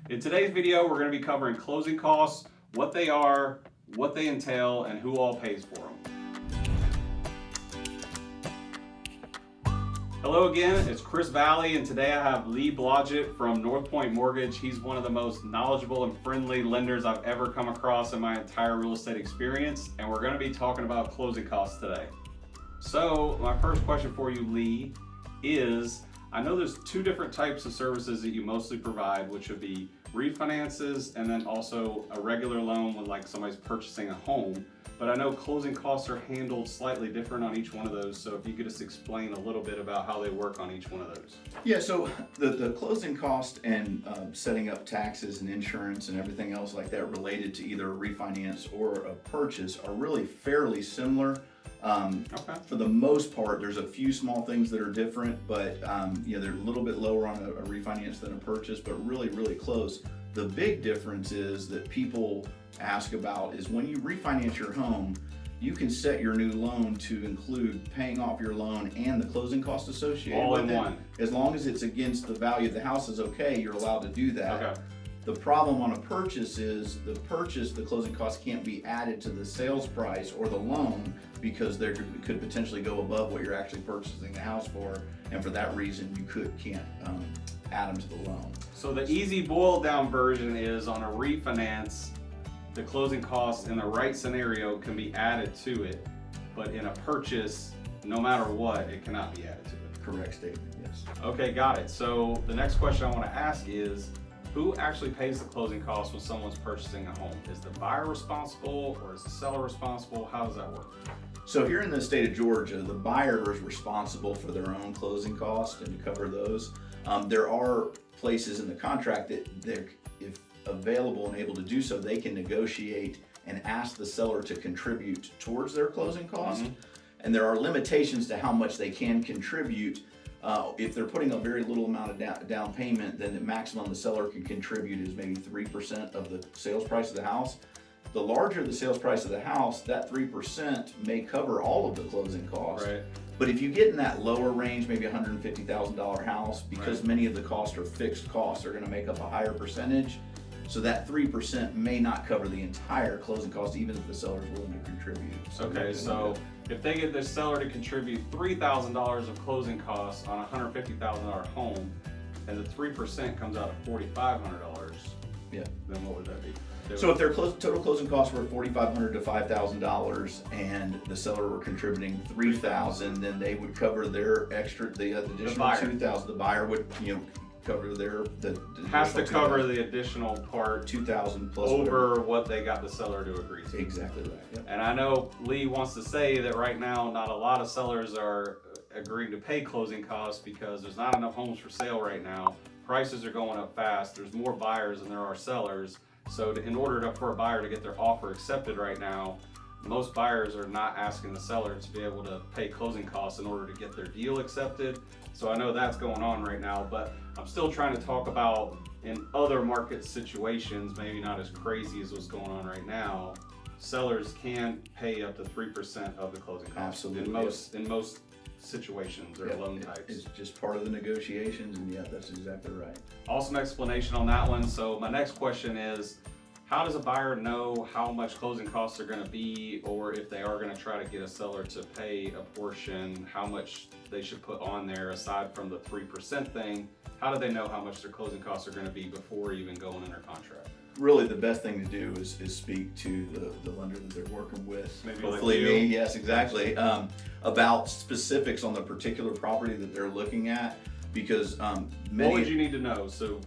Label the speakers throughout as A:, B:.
A: In today's video, we're going to be covering closing costs, what they are, what they entail, and who all pays for them. Hello again, it's Chris Vallee, and today I have Lee Blodgett from Northpoint Mortgage. He's one of the most knowledgeable and friendly lenders I've ever come across in my entire real estate experience, and we're going to be talking about closing costs today. So my first question for you, Lee, is I know there's two different types of services that you mostly provide, which would be refinances and then also a regular loan when like somebody's purchasing a home. But I know closing costs are handled slightly different on each one of those. So if you could just explain a little bit about how they work on each one of those.
B: Yeah, so the closing cost and setting up taxes and insurance and everything else like that related to either a refinance or a purchase are really fairly similar. For the most part, there's a few small things that are different, but they're a little bit lower on a refinance than a purchase, but really, really close. The big difference is that people ask about is when you refinance your home, you can set your new loan to include paying off your loan and the closing costs associated
A: all
B: with
A: in
B: it.
A: one.
B: As long as it's against the value of the house is okay, you're allowed to do that.
A: Okay.
B: The problem on a purchase is the closing costs can't be added to the sales price or the loan because they could potentially go above what you're actually purchasing the house for, and for that reason you can't add them to the loan.
A: So the easy boiled down version is on a refinance, the closing costs in the right scenario can be added to it, but in a purchase, no matter what, it cannot be added to it.
B: Correct statement, yes.
A: Okay, got it. So the next question I want to ask is, who actually pays the closing costs when someone's purchasing a home? Is the buyer responsible or is the seller responsible? How does that work?
B: So here in the state of Georgia, the buyer is responsible for their own closing costs and to cover those. There are places in the contract that if available and able to do so, they can negotiate and ask the seller to contribute towards their closing cost. Mm-hmm. And there are limitations to how much they can contribute. If they're putting a very little amount of down payment, then the maximum the seller can contribute is maybe 3% of the sales price of the house. The larger the sales price of the house, that 3% may cover all of the closing costs.
A: Right.
B: But if you get in that lower range, maybe $150,000 house, because
A: right.
B: many of the costs are fixed costs, they're going to make up a higher percentage. So that 3% may not cover the entire closing cost, even if the seller is willing to contribute.
A: Okay, so if they get the seller to contribute $3,000 of closing costs on a $150,000 home, and the 3% comes out at $4,500,
B: yeah,
A: then what would that be?
B: So if their total closing costs were $4,500 to $5,000, and the seller were contributing $3,000, then they would cover their extra, the additional $2,000. The buyer would, cover the
A: has to cover the additional part
B: $2,000 plus
A: over
B: whatever.
A: what they got the seller to agree to.
B: Exactly right. Yep.
A: And I know Lee wants to say that right now not a lot of sellers are agreeing to pay closing costs because there's not enough homes for sale right now. Prices are going up fast. There's more buyers than there are sellers. So in order for a buyer to get their offer accepted right now, most buyers are not asking the seller to be able to pay closing costs in order to get their deal accepted. So I know that's going on right now, but I'm still trying to talk about in other market situations, maybe not as crazy as what's going on right now, sellers can pay up to 3% of the closing costs.
B: Absolutely.
A: In most situations or loan types.
B: It's just part of the negotiations, and yeah, that's exactly right.
A: Awesome explanation on that one. So my next question is, how does a buyer know how much closing costs are going to be, or if they are going to try to get a seller to pay a portion, how much they should put on there aside from the 3% thing? How do they know how much their closing costs are going to be before even going under contract?
B: Really, the best thing to do is speak to the lender that they're working with.
A: Maybe
B: hopefully
A: like you.
B: me, yes, exactly, about specifics on the particular property that they're looking at, because
A: what would you need to know? So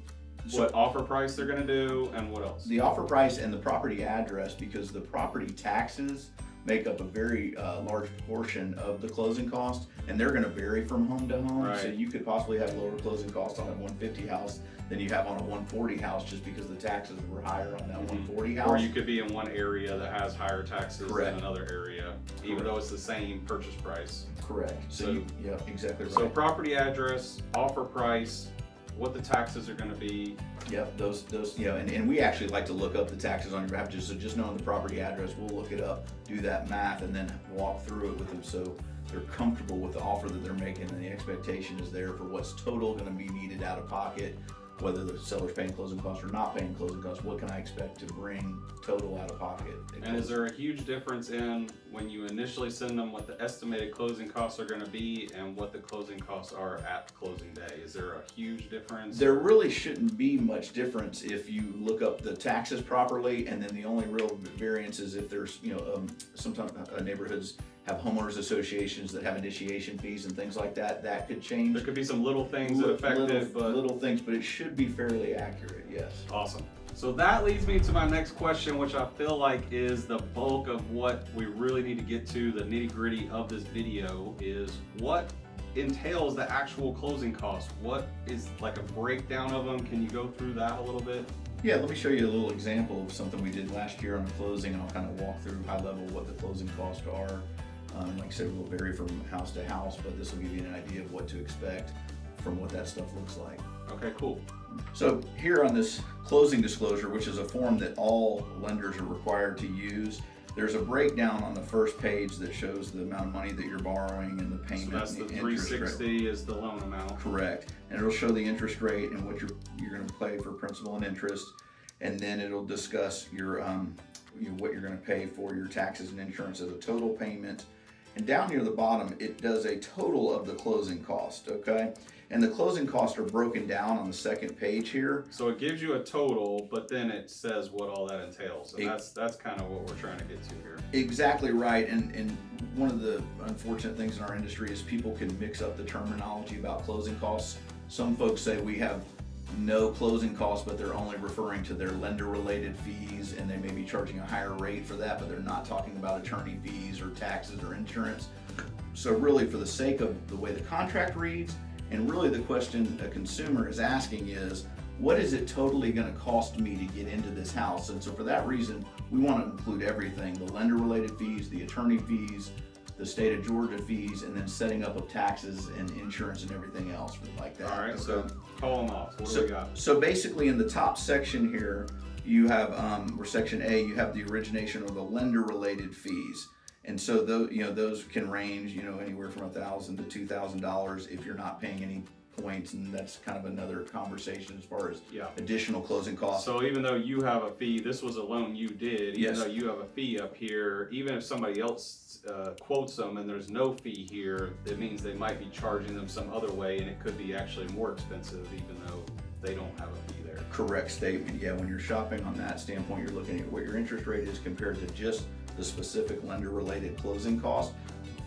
A: what offer price they're going to do, and what else?
B: The offer price and the property address, because the property taxes make up a very large portion of the closing cost, and they're going to vary from home to home.
A: Right.
B: So you could possibly have lower closing costs on a 150 house than you have on a 140 house, just because the taxes were higher on that 140 house.
A: Or you could be in one area that has higher taxes
B: Correct.
A: than another area, even though it's the same purchase price.
B: Correct. So yeah, exactly right.
A: So property address, offer price, what the taxes are going to be.
B: Yep, those and we actually like to look up the taxes on your behalf, just knowing the property address, we'll look it up, do that math, and then walk through it with them so they're comfortable with the offer that they're making, and the expectation is there for what's total going to be needed out of pocket. whether the seller's paying closing costs or not paying closing costs, what can I expect to bring total out of pocket?
A: And is there a huge difference in when you initially send them what the estimated closing costs are going to be and what the closing costs are at closing day? Is there a huge difference?
B: There really shouldn't be much difference if you look up the taxes properly, and then the only real variance is if there's, sometimes neighborhoods have homeowners associations that have initiation fees and things like that. That could change.
A: There could be some little things that affect it, but
B: little things, but it should be fairly accurate. Yes.
A: Awesome. So that leads me to my next question, which I feel like is the bulk of what we really need to get to, the nitty-gritty of this video, is what entails the actual closing costs? What is like a breakdown of them? Can you go through that a little bit?
B: Yeah, let me show you a little example of something we did last year on a closing, and I'll kind of walk through high level what the closing costs are. Like I said, it will vary from house to house, but this will give you an idea of what to expect from what that stuff looks like.
A: Okay, cool.
B: So here on this closing disclosure, which is a form that all lenders are required to use, there's a breakdown on the first page that shows the amount of money that you're borrowing and the payment.
A: So that's the
B: and the interest rate.
A: 360 is the loan amount.
B: Correct. And it'll show the interest rate and what you're going to pay for principal and interest, and then it'll discuss your what you're going to pay for your taxes and insurance as a total payment. And down near the bottom, it does a total of the closing cost, okay? And the closing costs are broken down on the second page here.
A: So it gives you a total, but then it says what all that entails. And that's kind of what we're trying to get to here.
B: Exactly right. And one of the unfortunate things in our industry is people can mix up the terminology about closing costs. Some folks say we have no closing costs, but they're only referring to their lender-related fees, and they may be charging a higher rate for that, but they're not talking about attorney fees or taxes or insurance. So really, for the sake of the way the contract reads, and really the question a consumer is asking is, what is it totally going to cost me to get into this house? And so for that reason, we want to include everything: the lender-related fees, the attorney fees, the state of Georgia fees, and then setting up of taxes and insurance and everything else like that.
A: All right,
B: okay?
A: so call them off. What do we got?
B: So basically in the top section here, you have, or section A, you have the origination or the lender-related fees. And so those can range, anywhere from $1,000 to $2,000 if you're not paying any points, and that's kind of another conversation as far as additional closing costs.
A: So even though you have a fee, this was a loan you did, even
B: Yes.
A: though you have a fee up here, even if somebody else quotes them and there's no fee here, it means they might be charging them some other way, and it could be actually more expensive even though they don't have a fee there.
B: Correct statement. Yeah, when you're shopping on that standpoint, you're looking at what your interest rate is compared to just the specific lender-related closing cost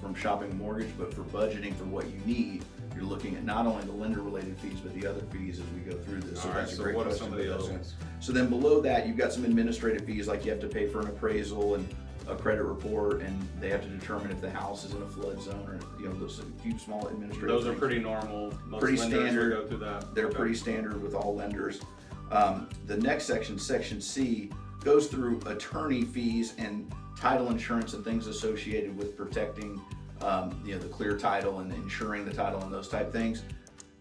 B: from shopping a mortgage, but for budgeting for what you need, you're looking at not only the lender-related fees, but the other fees as we go through this.
A: All right, so what are some of the other ones?
B: So then below that, you've got some administrative fees, like you have to pay for an appraisal and a credit report, and they have to determine if the house is in a flood zone, or those a few small administrative
A: Those are
B: things.
A: pretty normal. Most
B: Pretty
A: lenders will
B: standard.
A: go through that.
B: They're
A: Okay.
B: pretty standard with all lenders. The next section, section C, goes through attorney fees and title insurance and things associated with protecting the clear title and insuring the title and those type things.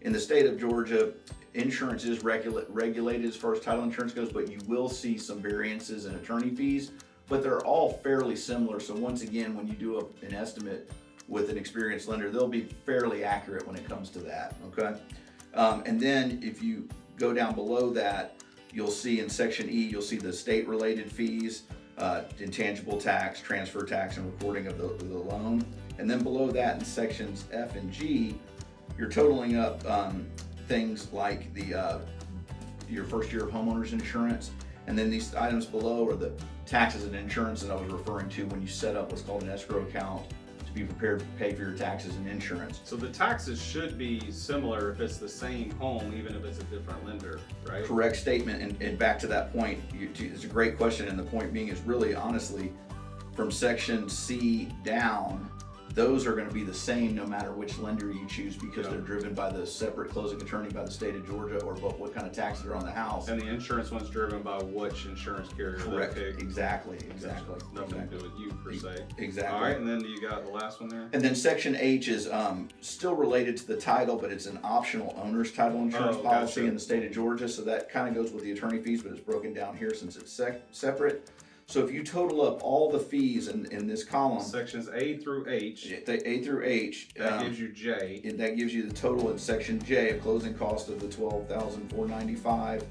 B: In the state of Georgia, insurance is regulated as far as title insurance goes, but you will see some variances in attorney fees, but they're all fairly similar. So once again, when you do an estimate with an experienced lender, they'll be fairly accurate when it comes to that, okay? And then if you go down below that, you'll see in section E, you'll see the state-related fees, intangible tax, transfer tax, and recording of the loan. And then below that in sections F and G, you're totaling up things like your first year of homeowner's insurance. And then these items below are the taxes and insurance that I was referring to when you set up what's called an escrow account to be prepared to pay for your taxes and insurance.
A: So the taxes should be similar if it's the same home, even if it's a different lender, right?
B: Correct statement. And back to that point, it's a great question. And the point being is really, honestly, from section C down, those are going to be the same no matter which lender you choose, because they're driven by the separate closing attorney by the state of Georgia, or what kind of taxes are on the house.
A: And the insurance one's driven by which insurance carrier
B: Correct.
A: they pick.
B: Exactly.
A: Nothing to do with you per se.
B: Exactly.
A: All right, and then you got the last one there.
B: And then section H is still related to the title, but it's an optional owner's title insurance policy
A: gotcha.
B: in the state of Georgia. So that kind of goes with the attorney fees, but it's broken down here since it's separate. So if you total up all the fees in this column,
A: Sections A through H,
B: the A through H,
A: that gives you J.
B: that gives you the total in section J of closing cost of the $12,495.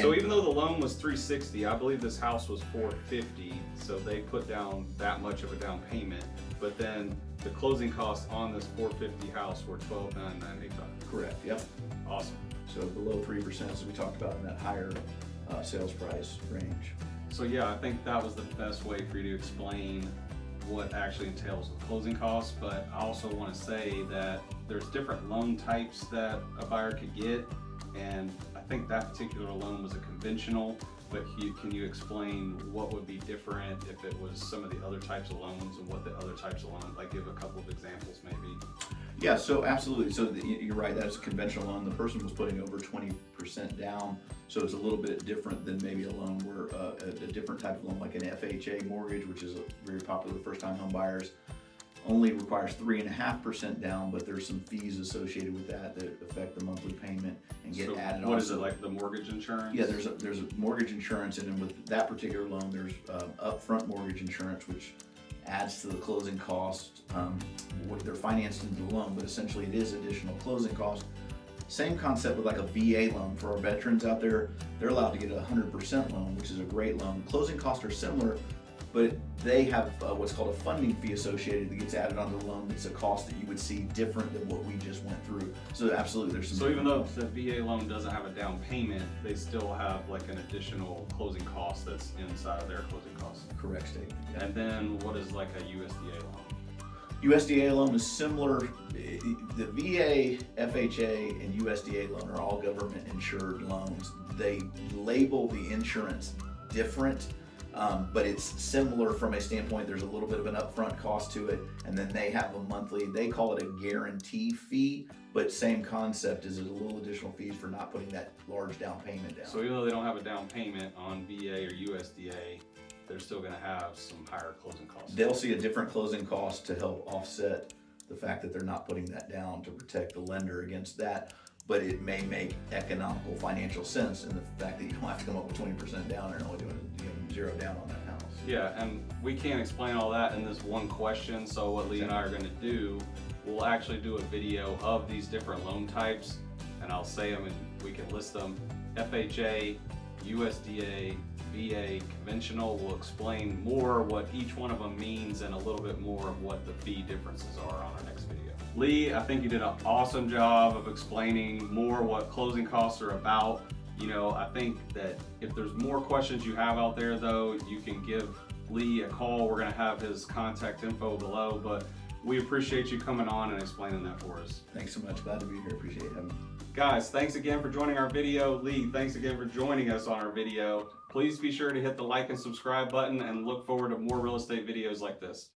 A: So even though the loan was $360, I believe this house was $450, so they put down that much of a down payment. But then the closing costs on this $450 house were $12,985.
B: Correct. Yep.
A: Awesome.
B: So below 3%, as we talked about in that higher sales price range.
A: So yeah, I think that was the best way for you to explain what actually entails with closing costs. But I also want to say that there's different loan types that a buyer could get, and I think that particular loan was a conventional. But can you explain what would be different if it was some of the other types of loans, and what the other types of loans, like give a couple of examples maybe?
B: Yeah, so absolutely. So you're right, that is a conventional loan. The person was putting over 20% down, so it's a little bit different than maybe a loan where a different type of loan like an FHA mortgage, which is very popular with first-time home buyers, only requires 3.5% down, but there's some fees associated with that affect the monthly payment and get added on.
A: What is it, like the mortgage insurance?
B: Yeah, there's a mortgage insurance, and then with that particular loan, there's upfront mortgage insurance, which adds to the closing cost. They're financed into the loan, but essentially it is additional closing cost. Same concept with like a VA loan for our veterans out there. They're allowed to get a 100% loan, which is a great loan. Closing costs are similar, but they have what's called a funding fee associated that gets added onto the loan. It's a cost that you would see different than what we just went through. So absolutely, there's some.
A: So even though the VA loan doesn't have a down payment, they still have like an additional closing cost that's inside of their closing costs.
B: Correct statement. Yeah.
A: And then what is like a USDA loan?
B: USDA loan is similar. The VA, FHA, and USDA loan are all government insured loans. They label the insurance different, but it's similar from a standpoint. There's a little bit of an upfront cost to it, and then they have a monthly, they call it a guarantee fee, but same concept, is it a little additional fees for not putting that large down payment down.
A: So even though they don't have a down payment on VA or USDA, they're still going to have some higher closing costs.
B: They'll see a different closing cost to help offset the fact that they're not putting that down to protect the lender against that, but it may make economical financial sense in the fact that you don't have to come up with 20% down and only doing zero down on that house.
A: Yeah, and we can't explain all that in this one question, so what Lee and I are going to do, we'll actually do a video of these different loan types, and I'll say them and we can list them. FHA, USDA, VA, conventional. We'll explain more what each one of them means and a little bit more of what the fee differences are on our next video. Lee, I think you did an awesome job of explaining more what closing costs are about. You know, I think that if there's more questions you have out there though, you can give Lee a call. We're gonna have his contact info below, but we appreciate you coming on and explaining that for us.
B: Thanks so much. Glad to be here. Appreciate having me.
A: Guys, thanks again for joining our video. Lee, thanks again for joining us on our video. Please be sure to hit the like and subscribe button and look forward to more real estate videos like this.